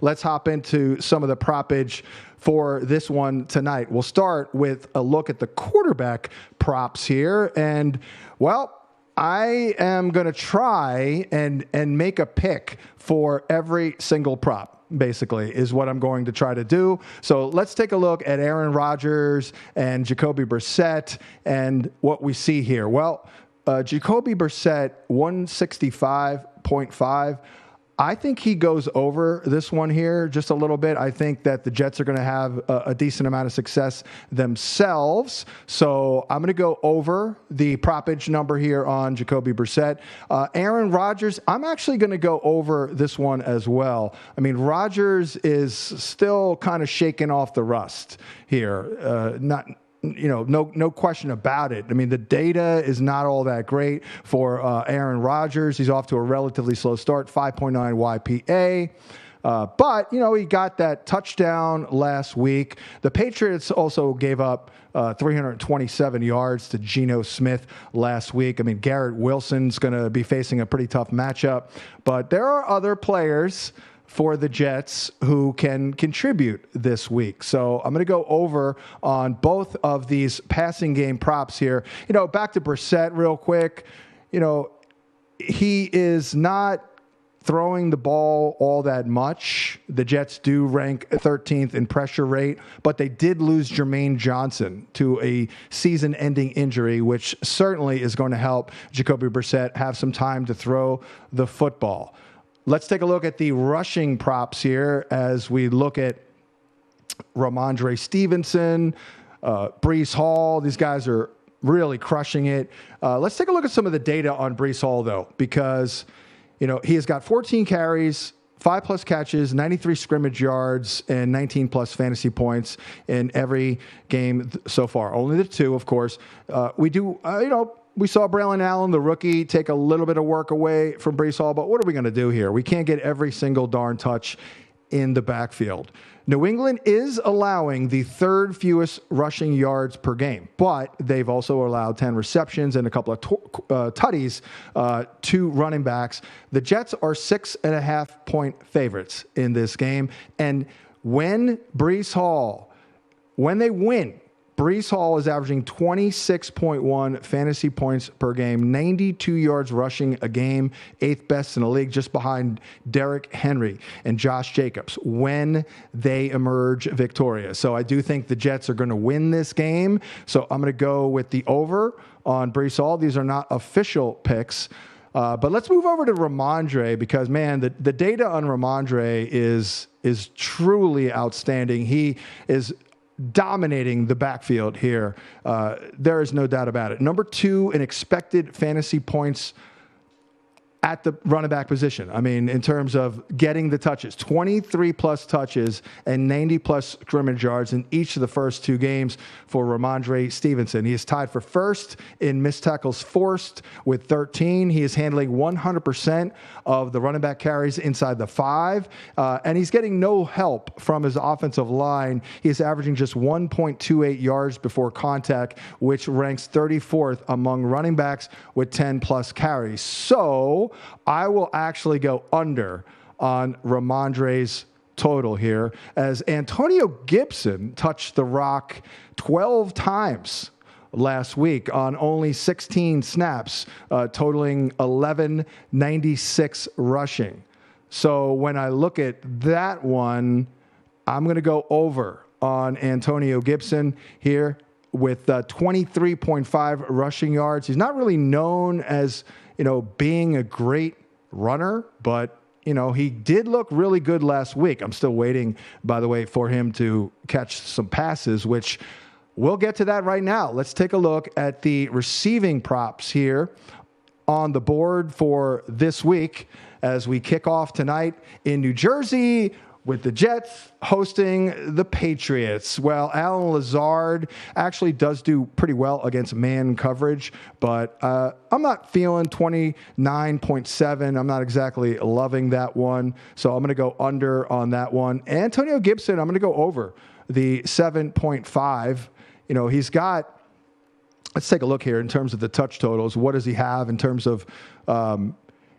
Let's hop into some of the propage for this one tonight. We'll start with a look at the quarterback props here. And, well, I am going to try and make a pick for every single prop, basically, is what I'm going to try to do. So let's take a look at Aaron Rodgers and Jacoby Brissett and what we see here. Well, Jacoby Brissett, 165.5. I think he goes over this one here just a little bit. I think that the Jets are going to have a decent amount of success themselves. So I'm going to go over the propage number here on Jacoby Brissett. Aaron Rodgers, I'm actually going to go over this one as well. I mean, Rodgers is still kind of shaking off the rust here. No question about it. I mean, the data is not all that great for Aaron Rodgers. He's off to a relatively slow start, 5.9 YPA. But, he got that touchdown last week. The Patriots also gave up 327 yards to Geno Smith last week. I mean, Garrett Wilson's going to be facing a pretty tough matchup. But there are other players for the Jets who can contribute this week. So I'm going to go over on both of these passing game props here. Back to Brissett real quick. He is not throwing the ball all that much. The Jets do rank 13th in pressure rate, but they did lose Jermaine Johnson to a season-ending injury, which certainly is going to help Jacoby Brissett have some time to throw the football. Let's take a look at the rushing props here as we look at Ramondre Stevenson, Breece Hall. These guys are really crushing it. Let's take a look at some of the data on Breece Hall, though, because, he has got 14 carries, 5+ catches, 93 scrimmage yards, and 19+ fantasy points in every game so far. Only the two, of course. We saw Braylon Allen, the rookie, take a little bit of work away from Breece Hall, but what are we going to do here? We can't get every single darn touch in the backfield. New England is allowing the third fewest rushing yards per game, but they've also allowed 10 receptions and a couple of tutties to running backs. The Jets are 6.5-point favorites in this game, and when they win, Breece Hall is averaging 26.1 fantasy points per game, 92 yards rushing a game, 8th best in the league, just behind Derrick Henry and Josh Jacobs when they emerge victorious. So I do think the Jets are going to win this game. So I'm going to go with the over on Breece Hall. These are not official picks. But let's move over to Ramondre because, man, the data on Ramondre is truly outstanding. He is dominating the backfield here. There is no doubt about it. Number 2 in expected fantasy points at the running back position. I mean, in terms of getting the touches, 23+ touches and 90+ scrimmage yards in each of the first 2 games for Ramondre Stevenson. He is tied for first in missed tackles forced with 13. He is handling 100% of the running back carries inside the 5, and he's getting no help from his offensive line. He is averaging just 1.28 yards before contact, which ranks 34th among running backs with 10+ carries. So I will actually go under on Ramondre's total here as Antonio Gibson touched the rock 12 times last week on only 16 snaps, totaling 1196 rushing. So when I look at that one, I'm going to go over on Antonio Gibson here with 23.5 rushing yards. He's not really known as being a great runner, but, he did look really good last week. I'm still waiting, by the way, for him to catch some passes, which we'll get to that right now. Let's take a look at the receiving props here on the board for this week as we kick off tonight in New Jersey with the Jets hosting the Patriots. Well, Alan Lazard actually does do pretty well against man coverage, but I'm not feeling 29.7. I'm not exactly loving that one, so I'm going to go under on that one. Antonio Gibson, I'm going to go over the 7.5. He's got, let's take a look here in terms of the touch totals. What does he have in terms of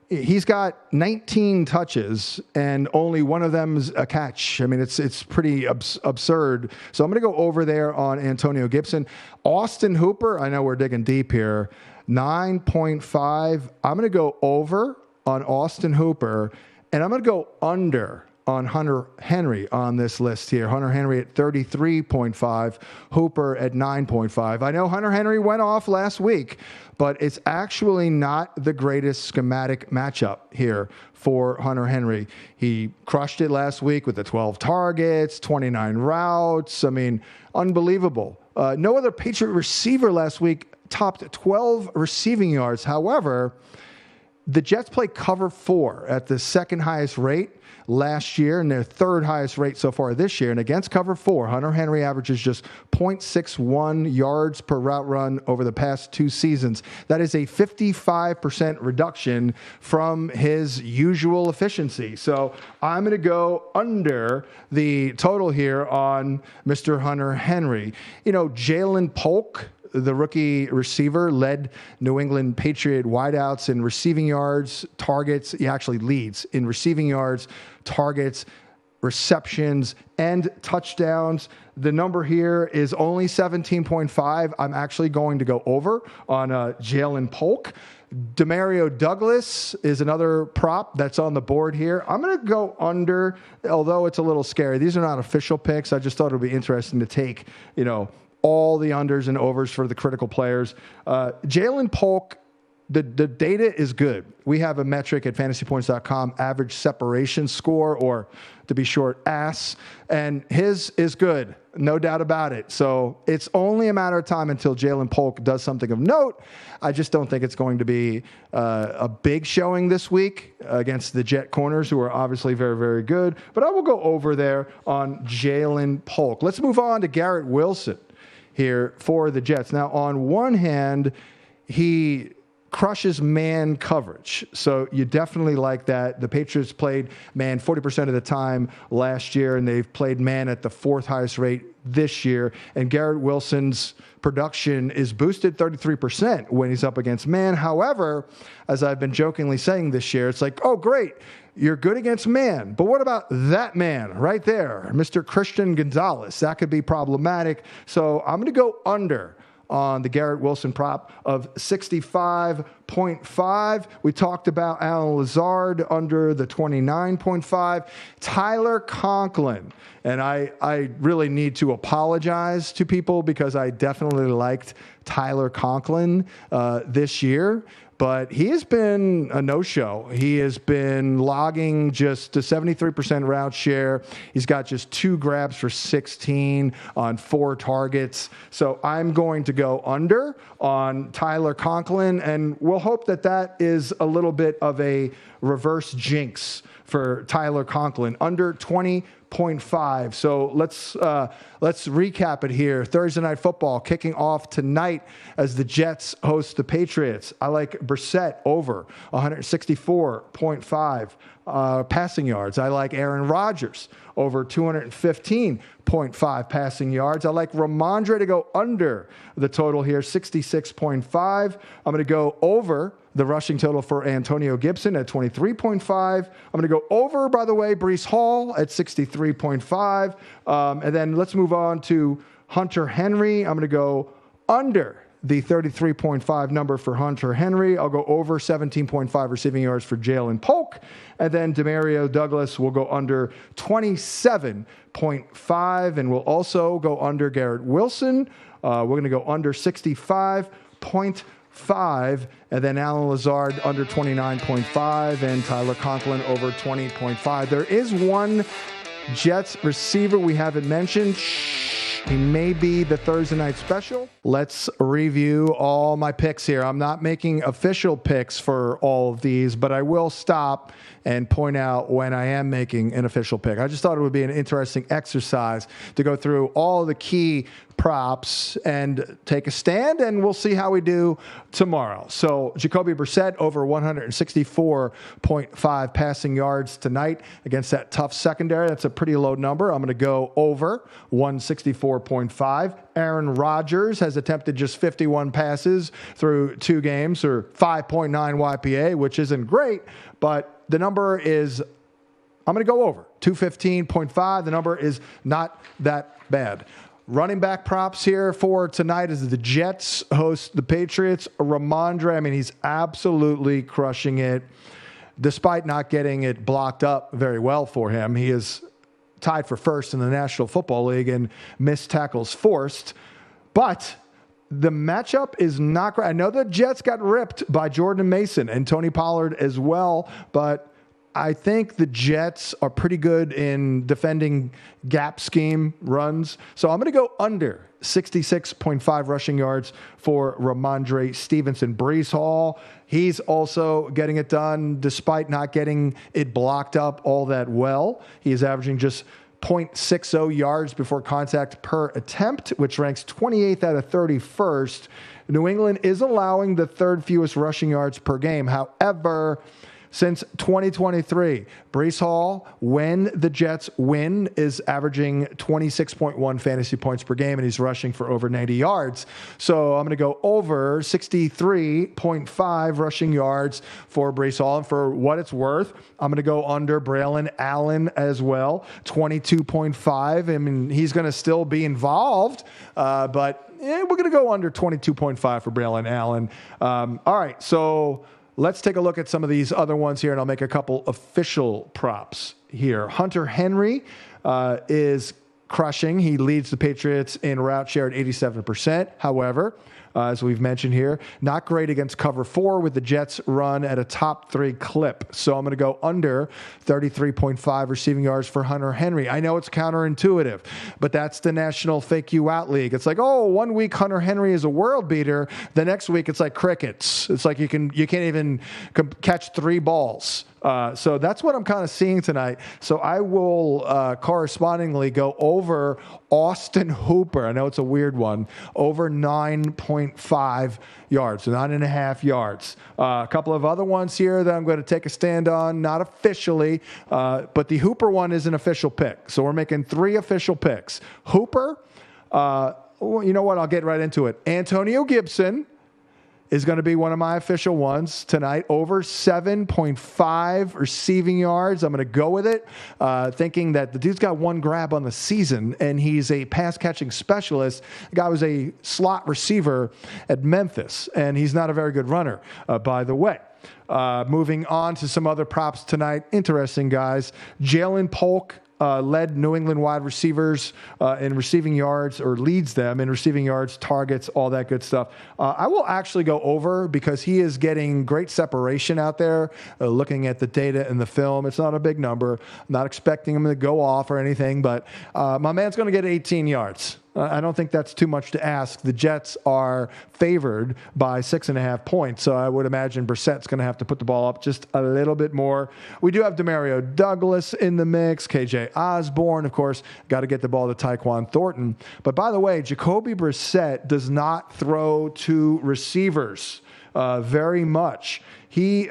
he's got 19 touches and only one of them's a catch. I mean, it's pretty absurd. So I'm going to go over there on Antonio Gibson. Austin Hooper, I know we're digging deep here, 9.5. I'm going to go over on Austin Hooper, and I'm going to go under on Hunter Henry on this list here. Hunter Henry at 33.5, Hooper at 9.5. I know Hunter Henry went off last week, but it's actually not the greatest schematic matchup here for Hunter Henry. He crushed it last week with the 12 targets, 29 routes. I mean, unbelievable. No other Patriot receiver last week topped 12 receiving yards. However, the Jets play cover 4 at the second highest rate last year and their third highest rate so far this year. And against cover 4, Hunter Henry averages just 0.61 yards per route run over the past 2 seasons. That is a 55% reduction from his usual efficiency. So I'm going to go under the total here on Mr. Hunter Henry. You know, Jalen Polk, the rookie receiver, led New England Patriot wideouts in receiving yards, targets. He actually leads in receiving yards, targets, receptions, and touchdowns. The number here is only 17.5. I'm actually going to go over on Jalen Polk. Demario Douglas is another prop that's on the board here. I'm going to go under, although it's a little scary. These are not official picks. I just thought it would be interesting to take, all the unders and overs for the critical players. Jalen Polk, the data is good. We have a metric at fantasypoints.com, average separation score, or to be short, ASS, and his is good, no doubt about it. So it's only a matter of time until Jalen Polk does something of note. I just don't think it's going to be a big showing this week against the Jet corners, who are obviously very, very good. But I will go over there on Jalen Polk. Let's move on to Garrett Wilson here for the Jets. Now, on one hand, he crushes man coverage. So you definitely like that. The Patriots played man 40% of the time last year, and they've played man at the 4th highest rate this year. And Garrett Wilson's production is boosted 33% when he's up against man. However, as I've been jokingly saying this year, it's like, oh, great, you're good against man. But what about that man right there, Mr. Christian Gonzalez? That could be problematic. So I'm going to go under on the Garrett Wilson prop of 65.5. We talked about Alan Lazard under the 29.5. Tyler Conklin. And I really need to apologize to people because I definitely liked Tyler Conklin this year. But he has been a no-show. He has been logging just a 73% route share. He's got just 2 grabs for 16 on 4 targets. So I'm going to go under on Tyler Conklin, and we'll hope that that is a little bit of a reverse jinx for Tyler Conklin, under 20.5. So let's recap it here. Thursday Night Football kicking off tonight as the Jets host the Patriots. I like Brissett over 164.5 passing yards. I like Aaron Rodgers over 215.5 passing yards. I like Ramondre to go under the total here, 66.5. I'm going to go over the rushing total for Antonio Gibson at 23.5. I'm going to go over, by the way, Breece Hall at 63.5. And then let's move on to Hunter Henry. I'm going to go under the 33.5 number for Hunter Henry. I'll go over 17.5 receiving yards for Jalen Polk. And then Demario Douglas will go under 27.5. And we'll also go under Garrett Wilson. We're going to go under 65.5. And then Alan Lazard under 29.5, and Tyler Conklin over 20.5. There is one Jets receiver we haven't mentioned. He may be the Thursday night special. Let's review all my picks here. I'm not making official picks for all of these, but I will stop and point out when I am making an official pick. I just thought it would be an interesting exercise to go through all the key props and take a stand, and we'll see how we do tomorrow. So Jacoby Brissett over 164.5 passing yards tonight against that tough secondary. That's a pretty low number. I'm going to go over 164.5. Aaron Rodgers has attempted just 51 passes through 2 games, or 5.9 YPA, which isn't great, but the number is, I'm going to go over 215.5. The number is not that bad. Running back props here for tonight is the Jets host the Patriots. Ramondre, I mean, he's absolutely crushing it, despite not getting it blocked up very well for him. He is tied for first in the National Football League in missed tackles forced. But the matchup is not great. I know the Jets got ripped by Jordan Mason and Tony Pollard as well, but I think the Jets are pretty good in defending gap scheme runs. So I'm going to go under 66.5 rushing yards for Ramondre Stevenson. Breece Hall, he's also getting it done despite not getting it blocked up all that well. He is averaging just 0.60 yards before contact per attempt, which ranks 28th out of 31st. New England is allowing the 3rd fewest rushing yards per game. However, since 2023, Breece Hall, when the Jets win, is averaging 26.1 fantasy points per game, and he's rushing for over 90 yards. So I'm going to go over 63.5 rushing yards for Breece Hall. And for what it's worth, I'm going to go under Braylon Allen as well, 22.5. I mean, he's going to still be involved, but we're going to go under 22.5 for Braylon Allen. All right, so let's take a look at some of these other ones here, and I'll make a couple official props here. Hunter Henry is crushing. He leads the Patriots in route share at 87%. However, as we've mentioned here, not great against cover 4 with the Jets run at a top 3 clip. So I'm going to go under 33.5 receiving yards for Hunter Henry. I know it's counterintuitive, but that's the National Fake You Out League. It's like, oh, 1 week Hunter Henry is a world beater. The next week it's like crickets. It's like you can't even catch 3 balls. So that's what I'm kind of seeing tonight. So I will correspondingly go over Austin Hooper. I know it's a weird one. Over 9.5 yards, so 9.5 yards. A couple of other ones here that I'm going to take a stand on, not officially, but the Hooper one is an official pick. So we're making 3 official picks. Hooper, you know what? I'll get right into it. Antonio Gibson is going to be one of my official ones tonight. Over 7.5 receiving yards. I'm going to go with it, thinking that the dude's got 1 grab on the season, and he's a pass-catching specialist. The guy was a slot receiver at Memphis, and he's not a very good runner, by the way. Moving on to some other props tonight. Interesting, guys. Jalen Polk led New England wide receivers in receiving yards, or leads them in receiving yards, targets, all that good stuff. I will actually go over because he is getting great separation out there. Looking at the data in the film, it's not a big number. I'm not expecting him to go off or anything, but my man's going to get 18 yards. I don't think that's too much to ask. The Jets are favored by 6.5 points, so I would imagine Brissett's going to have to put the ball up just a little bit more. We do have Demario Douglas in the mix, KJ Osborne, of course, got to get the ball to Tyquan Thornton. But by the way, Jacoby Brissett does not throw to receivers very much. He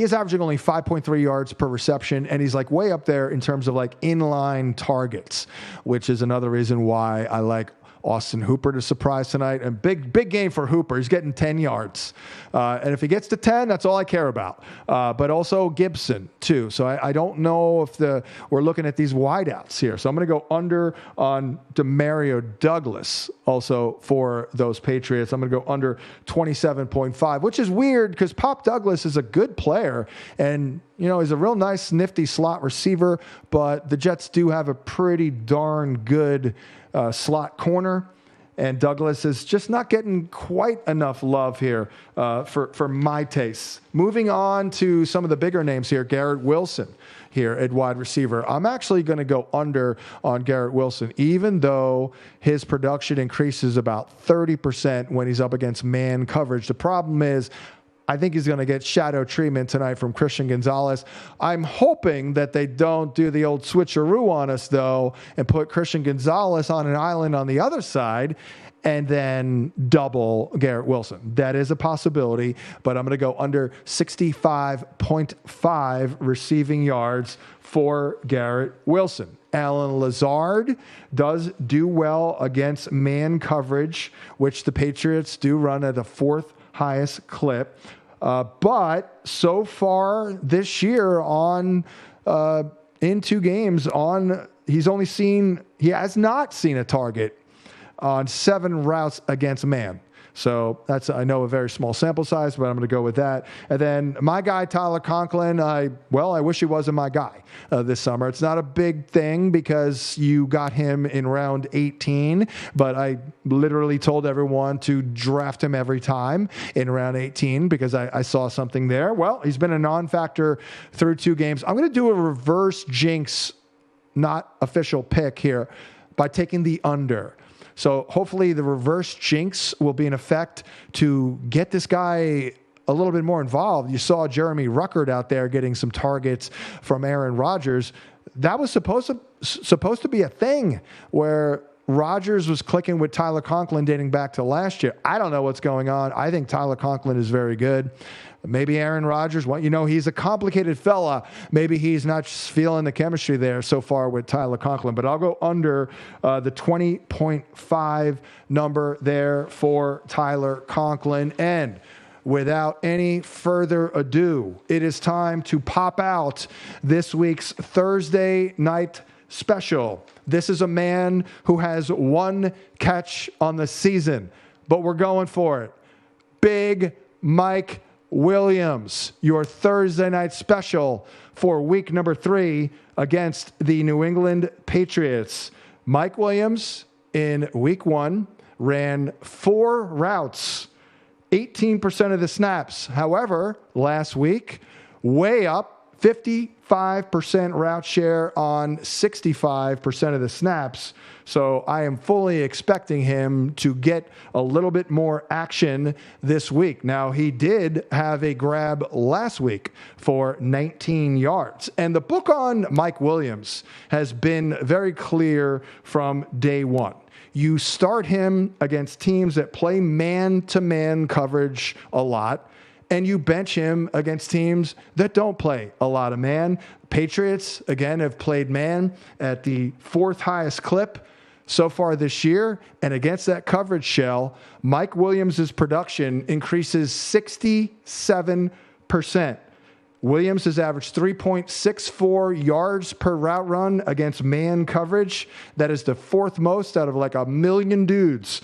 is averaging only 5.3 yards per reception, and he's like way up there in terms of like inline targets, which is another reason why I like Austin Hooper to surprise tonight. And big game for Hooper. He's getting 10 yards. And if he gets to 10, that's all I care about. But also Gibson, too. So I don't know if we're looking at these wideouts here. So I'm going to go under on Demario Douglas also for those Patriots. I'm going to go under 27.5, which is weird because Pop Douglas is a good player. And, you know, he's a real nice, nifty slot receiver. But the Jets do have a pretty darn good slot corner, and Douglas is just not getting quite enough love here for my tastes. Moving on to some of the bigger names here, Garrett Wilson here at wide receiver. I'm actually going to go under on Garrett Wilson, even though his production increases about 30% when he's up against man coverage. The problem is I think he's going to get shadow treatment tonight from Christian Gonzalez. I'm hoping that they don't do the old switcheroo on us, though, and put Christian Gonzalez on an island on the other side and then double Garrett Wilson. That is a possibility, but I'm going to go under 65.5 receiving yards for Garrett Wilson. Allen Lazard does do well against man coverage, which the Patriots do run at the fourth highest clip. But so far this year in 2 games he has not seen a target on 7 routes against man. So that's, I know, a very small sample size, but I'm going to go with that. And then my guy, Tyler Conklin, I wish he wasn't my guy this summer. It's not a big thing because you got him in round 18, but I literally told everyone to draft him every time in round 18 because I saw something there. Well, he's been a non-factor through 2 games. I'm going to do a reverse jinx, not official pick here, by taking the under. So hopefully the reverse jinx will be in effect to get this guy a little bit more involved. You saw Jeremy Ruckert out there getting some targets from Aaron Rodgers. That was supposed to be a thing where Rodgers was clicking with Tyler Conklin dating back to last year. I don't know what's going on. I think Tyler Conklin is very good. Maybe Aaron Rodgers, he's a complicated fella. Maybe he's not just feeling the chemistry there so far with Tyler Conklin. But I'll go under the 20.5 number there for Tyler Conklin. And without any further ado, it is time to pop out this week's Thursday night special. This is a man who has 1 catch on the season, but we're going for it. Big Mike Williams, your Thursday night special for week number 3 against the New England Patriots. Mike Williams in week 1 ran 4 routes, 18% of the snaps. However, last week, way up, 55% route share on 65% of the snaps. So I am fully expecting him to get a little bit more action this week. Now, he did have a grab last week for 19 yards. And the book on Mike Williams has been very clear from day one. You start him against teams that play man-to-man coverage a lot, and you bench him against teams that don't play a lot of man. Patriots, again, have played man at the 4th highest clip so far this year. And against that coverage shell, Mike Williams' production increases 67%. Williams has averaged 3.64 yards per route run against man coverage. That is the 4th most out of like a million dudes.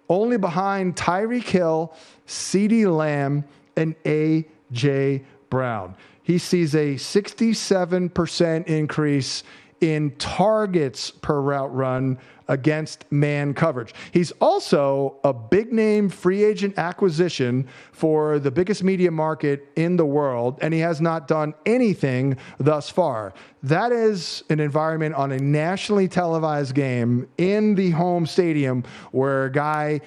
Only behind Tyreek Hill, CeeDee Lamb, and A.J. Brown. He sees a 67% increase in targets per route run against man coverage. He's also a big-name free agent acquisition for the biggest media market in the world, and he has not done anything thus far. That is an environment on a nationally televised game in the home stadium where a guy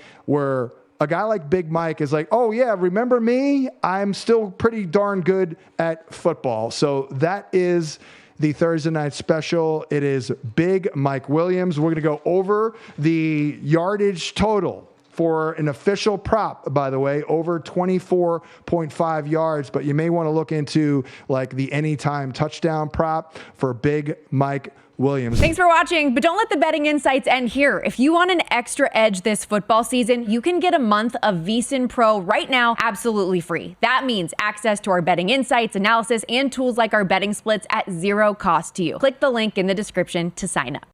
like Big Mike is like, oh yeah, remember me? I'm still pretty darn good at football. So that is the Thursday night special. It is Big Mike Williams. We're going to go over the yardage total for an official prop, by the way, over 24.5 yards. But you may want to look into like the anytime touchdown prop for Big Mike Williams. Thanks for watching, but don't let the betting insights end here. If you want an extra edge this football season, you can get a month of VSiN Pro right now absolutely free. That means access to our betting insights, analysis, and tools like our betting splits at 0 cost to you. Click the link in the description to sign up.